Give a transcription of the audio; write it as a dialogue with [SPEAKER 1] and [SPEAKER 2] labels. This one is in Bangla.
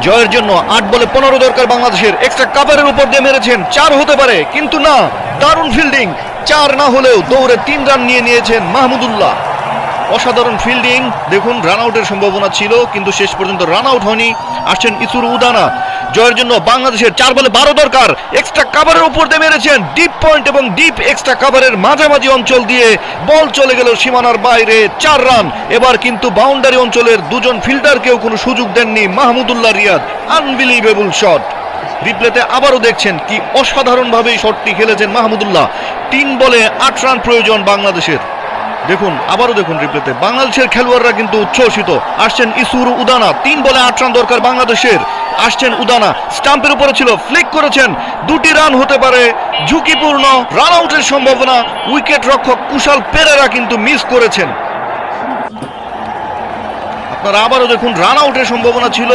[SPEAKER 1] জয়ের জন্য 8 বলে 15 দরকার বাংলাদেশের। এক্সট্রা কাভারের উপর দিয়ে মেরেছেন, 4 হতে পারে, কিন্তু না, দারুণ ফিল্ডিং। 4 না হলেও দৌড়ে 3 রান নিয়েছেন মাহমুদুল্লাহ। অসাধারণ ফিল্ডিং। দেখুন, রান আউটের সম্ভাবনা ছিল, কিন্তু শেষ পর্যন্ত রান আউট হয়নি। আসছেন ইসুরু উদানা। জয়ের জন্য বাংলাদেশের 4 বলে 12 দরকার। এক্সট্রা কাভারের উপর দিয়ে মেরেছেন, ডিপ পয়েন্ট এবং ডিপ এক্সট্রা কাভারের মাঝামাঝি অঞ্চল দিয়ে বল চলে গেল সীমানার বাইরে। 4 রান। এবার কিন্তু বাউন্ডারি অঞ্চলের দুজন ফিল্ডারকেও কোনো সুযোগ দেননি মাহমুদুল্লাহ রিয়াদ। Unbelievable shot. রিপ্লেতে আবারও দেখছেন কি অসাধারণভাবে শটটি খেলেছেন মাহমুদুল্লাহ। 3 বলে 8 রান প্রয়োজন বাংলাদেশের। দেখুন, আবারও দেখুন রিপ্লেতে, বাংলাদেশের খেলোয়াড়রা কিন্তু উচ্ছ্বসিত। আসছেন ইসুরু উদানা। 3 বলে 8 রান দরকার বাংলাদেশের। আসছেন উদানা, স্টাম্পের উপরে ছিল, ফ্লিক করেছেন, 2টি রান হতে পারে, ঝুঁকিপূর্ণ, রান আউটের সম্ভাবনা। উইকেট রক্ষক কুশাল পেরেরা কিন্তু মিস করেছেন। আপনারা আবারও দেখুন, রান আউটের সম্ভাবনা ছিল।